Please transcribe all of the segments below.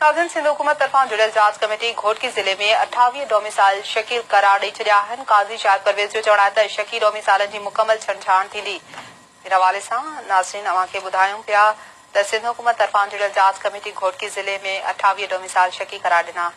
नाज़रीन, सिंध हुकूमत तरफां जुड़ियल जांच कमेटी घोटकी ज़िले में 28 डोमिसाइल शकील करार ॾेई छॾिया आहिनि। काज़ी शाहिद परवेज़ जो चवणु आहे त शकील डोमिसाइलनि जी मुकमल छंछाण थींदी। इन हवाले सां नाज़रीन अव्हांखे ॿुधायूं पिया त सिंध हुकूमत तरफां जुड़ियल जांच कमेटी घोटकी ज़िले में 28 डोमिसाइल शकील करार ॾिना।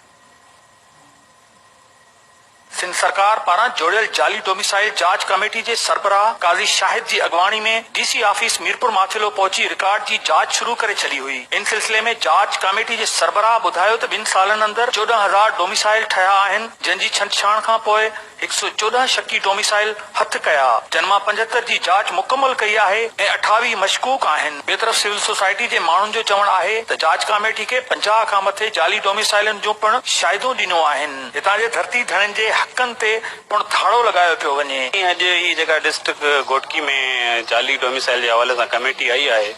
सिंध सरकार पारां जोड़ियल जाली डोमिसाइल जांच कमेटी जे सरबराह काज़ी शाहिद जी अगवानी में डीसी ऑफिस मीरपुर माथिलो पहुची रिकॉर्ड जी जांच शुरू करे छॾी हुई। इन सिलसिले में जांच कमेटी जे सरबराह ॿुधायो त 2 सालनि अंदर 14,000 डोमिसाइल ठहिया आहिनि, जंहिंजी छंछाण खां पोइ 114 शकी डोमिसाइल हथ कया। जन्मा 75 जी जांच मुकम्मल कई आहे ऐं 28 मशकूक आहिनि। ॿिए तरफ़ सिविल सोसाइटी जे माण्हुनि जो चवणु आहे त जांच कमेटी खे 50 खां मथे जाली डोमिसाइलनि जो पिणु शाहिदो ॾिनो आहिनि। हितां जे धरती धड़नि जे हक़नि ते पिणु धाड़ो लॻायो पियो वञे। अॼु ही जेका डिस्ट्रिक्ट घोटकी में जाली डोमिसाइल जे हवाले सां कमेटी आई आहे,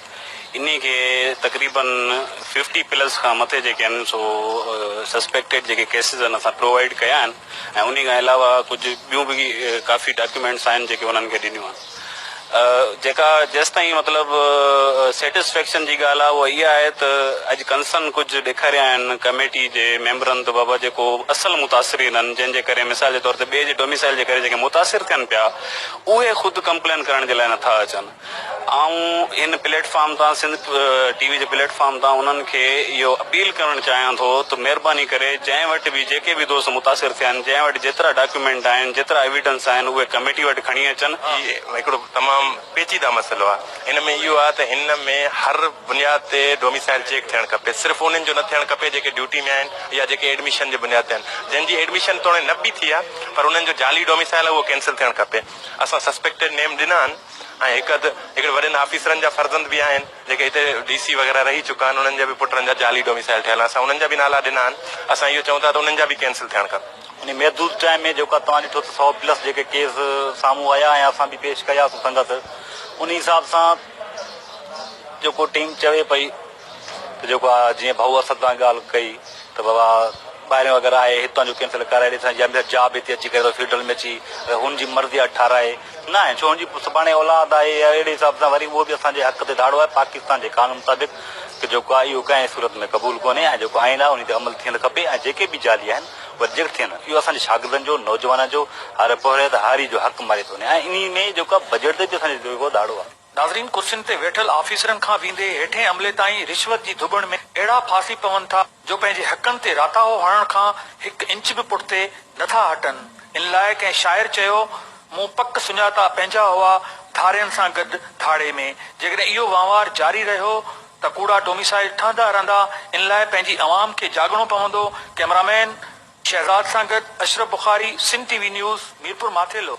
इन्ही के तकरीबन 50 प्लस खां मथे जेके आहिनि सो सस्पेक्टेड जेके केसिस आहिनि असां प्रोवाइड कया आहिनि ऐं उन खां अलावा कुझु ॿियूं बि काफ़ी डॉक्यूमेंट्स आहिनि जेके उन्हनि खे ॾिनियूं आहिनि। जेका जेसिताईं मतिलबु सेटिस्फेक्शन जी ॻाल्हि आहे उहा इहा आहे त अॼु कंसर्न कुझु ॾेखारिया आहिनि कमेटी जे मेंबरनि त बाबा जेको असल मुतासिरीन आहिनि, जंहिंजे करे मिसाल जे तौर ते ॿिए जे डोमिसाइल जे करे जेके मुतासिर थियनि पिया उहे ख़ुदि कंप्लेन करण जे लाइ नथा अचनि। ऐं हिन प्लेटफॉर्म तां सिंध टीवी जे प्लेटफॉर्म तां उन्हनि खे इहो अपील करणु चाहियां थो त महिरबानी करे जंहिं वटि बि जेके बि दोस्त मुतासिर थिया आहिनि, जंहिं वटि जेतिरा डॉक्यूमेंट आहिनि, जेतिरा एविडेंस आहिनि, उहे कमेटी वटि खणी अचनि। हिकिड़ो तमामु पेचीदा मसइलो आहे। हिन में इहो आहे त हिन में हर बुनियाद ते डोमिसाइल चेक थियणु खपे। सिर्फ़ु उन्हनि जो न थियणु खपे जेके ड्यूटी में आहिनि या जेके एडमिशन जे बुनियाद ते आहिनि। जंहिंजी एडमिशन तोड़े न बि थी आहे पर उन्हनि जो जाली डोमिसाइल आहे उहो कैंसिल थियणु खपे। असां सस्पेक्टेड नेम ॾिना आहिनि ऐं हिकिड़े वॾनि ऑफिसरनि जा फर्ज़ंद बि आहिनि जेके हिते DC वग़ैरह रही चुका आहिनि, उन्हनि जा बि पुटनि जा जाली डोमिसाइल ठहियल आहे। असां उन्हनि जा बि नाला ॾिना आहिनि। असां इहो चऊं था त उन्हनि जा बि कैंसिल थियणु खपे। इन महदूद टाइम में जेका तव्हां ॾिठो त 100 प्लस जेके केस साम्हूं आया ऐं असां बि पेश कयासीं संगत, उन हिसाब सां जेको टीम चवे पई त जेको आहे जीअं भाऊ असद सां ॻाल्हि कई त बाबा ॿाहिरि वग़ैरह आहे, हितां जो कैंसिल कराए ॾिसां या जॉब हिते अची करे फील्ड में अची हुनजी मर्ज़ी आहे ठाराए न आहे, छो हुनजी सुभाणे औलाद आहे या अहिड़े हिसाब सां वरी उहो बि असांजे हक़ ते दाड़ो आहे। पाकिस्तान जे कानून मुताबिक़ की जेको आहे इहो कंहिं सूरत में क़बूल कोन्हे ऐं जेको आइन आहे उन ते अमल थियणु खपे ऐं जेके बि जाली आहिनि उहे रिजेक्ट थियनि। इहो असांजे शागिर्दनि जो, नौजवाननि जो, हर पोहरे त हारी जो हक़ मारे थो वञे ऐं इन में जेको बजट ते बि असांजो जेको दाड़ो आहे। नाज़रीन, कुर्सियुनि ते वेठल ऑफिसरनि खां वेंदे हेठें अमले ताईं रिश्वत जी धुबण में अहिड़ा फासी पवनि था जो पंहिंजे हक़नि ते राताओ हणण खां 1 इंच बि पुठिते नथा हटनि। इन लाइ कंहिं शाइर चयो, मूं पक सुञाता पंहिंजा हुआ धारियुनि सां गॾु धाड़े में। जेकॾहिं इहो वहिंवार जारी रहियो त कूड़ा डोमिसाइल ठहंदा रहंदा। इन लाइ पंहिंजी अवाम खे जागणो पवंदो। कैमरामैन शहज़ाद सां गॾु अशरफ बुखारी, सिंध TV न्यूज़, मीरपुर माथेलो।